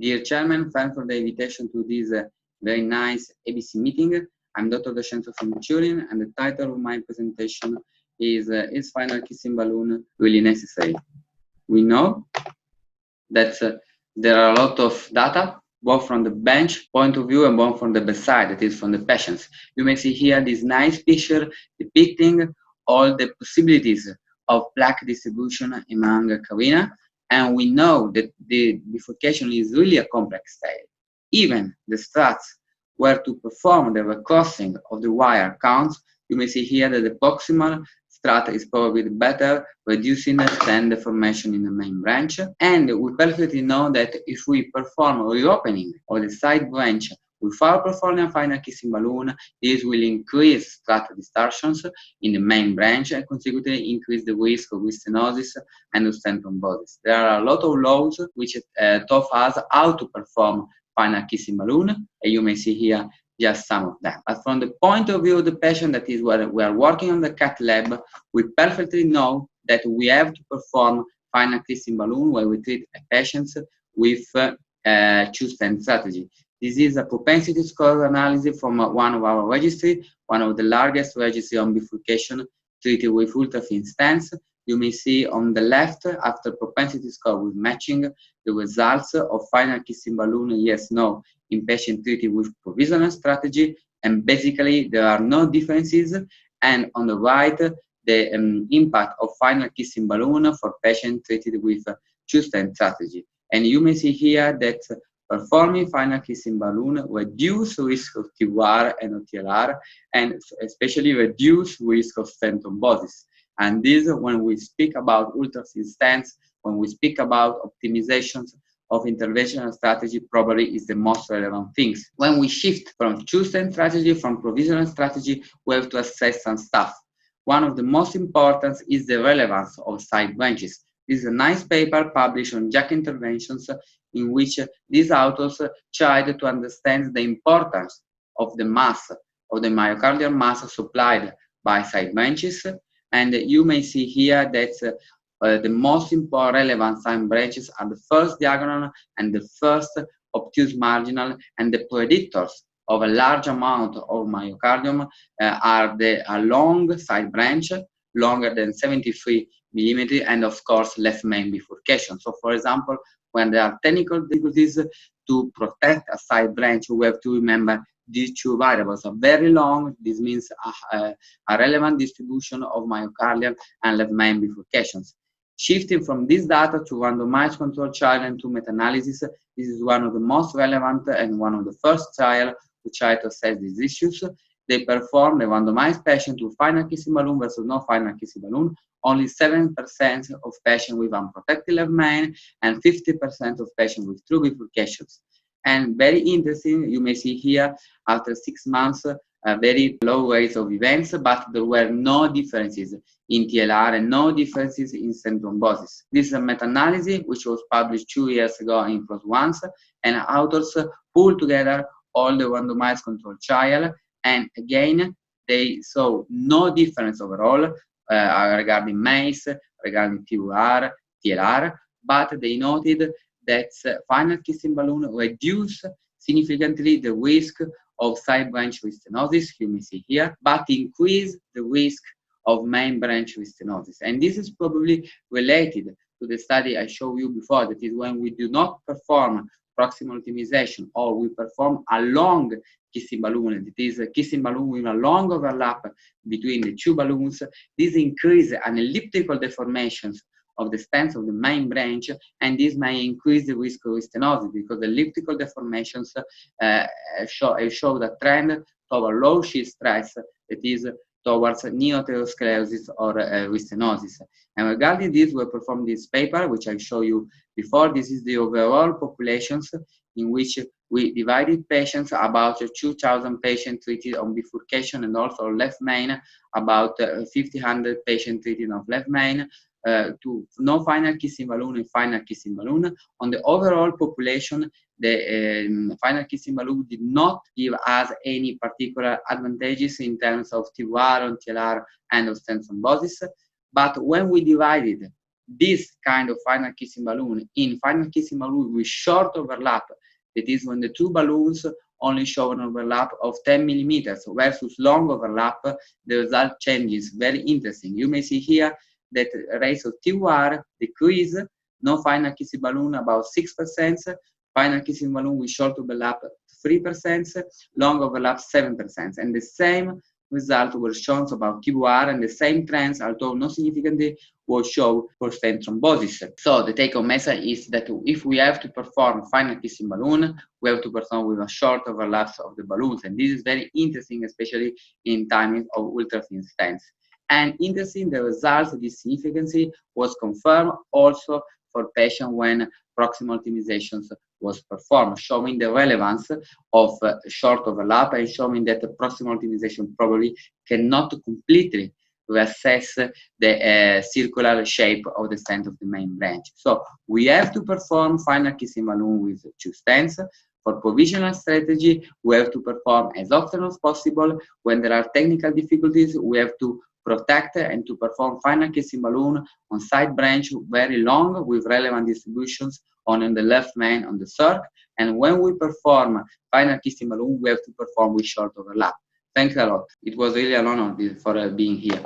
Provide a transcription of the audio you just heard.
Dear Chairman, thanks for the invitation to this very nice ABC meeting. I'm Dr. D'Ascenzo from Turin, and the title of my presentation is final kissing balloon really necessary? We know that there are a lot of data, both from the bench point of view and both from the bedside, that is from the patients. You may see here this nice picture depicting all the possibilities of plaque distribution among carina, and we know that the bifurcation is really a complex style. Even the struts where to perform the recrossing of the wire counts, you may see here that the proximal strut is probably the better, reducing the stent deformation in the main branch. And we perfectly know that if we perform reopening of the side branch without performing a final kissing balloon, this will increase strut distortions in the main branch and consequently increase the risk of stenosis and of stent thrombosis. There are a lot of laws which taught us how to perform final kissing balloon, and you may see here just some of them. But from the point of view of the patient, that is where we are working on the cath lab, we perfectly know that we have to perform final kissing balloon when we treat patients with two-stent strategy. This is a propensity score analysis from one of our registry, one of the largest registry on bifurcation treated with ultra-thin stents. You may see on the left, after propensity score with matching, the results of final kissing balloon, yes, no, in patient treated with provisional strategy, and basically there are no differences. And on the right, the impact of final kissing balloon for patient treated with two-stent strategy. And you may see here that performing final kissing balloon reduce risk of TWR and OTLR, and especially reduce risk of stent thrombosis. And this, when we speak about ultra-thin stents, when we speak about optimizations of interventional strategy, probably is the most relevant things. When we shift from two-stent strategy, from provisional strategy, we have to assess some stuff. One of the most important is the relevance of side branches. This is a nice paper published on JACC interventions in which these authors tried to understand the importance of the mass, of the myocardial mass supplied by side branches. And you may see here that the most important relevant side branches are the first diagonal and the first obtuse marginal, and the predictors of a large amount of myocardium are the long side branch, longer than 73 millimeters, and of course left main bifurcation. So for example, when there are technical difficulties to protect a side branch, we have to remember these two variables are very long. This means a relevant distribution of myocardial and left main bifurcations. Shifting from this data to randomized control trial and to meta-analysis, this is one of the most relevant and one of the first trials to try to assess these issues. They performed a randomized patient with final kissing balloon versus no final kissing balloon. Only 7% of patients with unprotected left main and 50% of patients with true bifurcations. And very interesting, you may see here, after 6 months, very low rates of events, but there were no differences in TLR and no differences in stent thrombosis. This is a meta-analysis which was published 2 years ago in PLOS-ONE, and authors pulled together all the randomized control trial, and again, they saw no difference overall regarding MACE, regarding TWR, TLR, but they noted that final kissing balloon reduced significantly the risk of side branch stenosis, you may see here, but increase the risk of main branch stenosis. And this is probably related to the study I showed you before, that is when we do not perform proximal optimization or we perform a long kissing balloon, that is a kissing balloon with a long overlap between the two balloons, this increases an elliptical deformations of the stents of the main branch, and this may increase the risk of stenosis because the elliptical deformations show the trend toward low shear stress, that is towards neoatherosclerosis or stenosis. And regarding this, we performed this paper, which I showed you before. This is the overall populations in which we divided patients, about 2,000 patients treated on bifurcation and also left main, about 1,500 patients treated on left main, to no final kissing balloon and final kissing balloon. On the overall population, the final kissing balloon did not give us any particular advantages in terms of TWR, TLR, and of stent thrombosis. But when we divided this kind of final kissing balloon in final kissing balloon with short overlap, that is when the two balloons only show an overlap of 10 millimeters versus long overlap, the result changes. Very interesting. You may see here that ratio TUR decrease, no final kissing balloon about 6%, final kissing balloon with short overlap 3%, long overlap 7%, and the same result was shown about TUR, and the same trends, although not significantly, was shown for stent thrombosis. So the take-home message is that if we have to perform final kissing balloon, we have to perform with a short overlaps of the balloons, and this is very interesting, especially in timing of ultra-thin stents. And interesting, the results of this significance was confirmed also for patients when proximal optimizations was performed, showing the relevance of short overlap and showing that the proximal optimization probably cannot completely reassess the circular shape of the stent of the main branch. So we have to perform final kissing balloon with 2 stents. For provisional strategy, we have to perform as often as possible. When there are technical difficulties, we have to protect and to perform final kissing balloon on side branch very long with relevant distributions on the left main on the circ. And when we perform final kissing balloon, we have to perform with short overlap. Thanks a lot. It was really an honor for being here.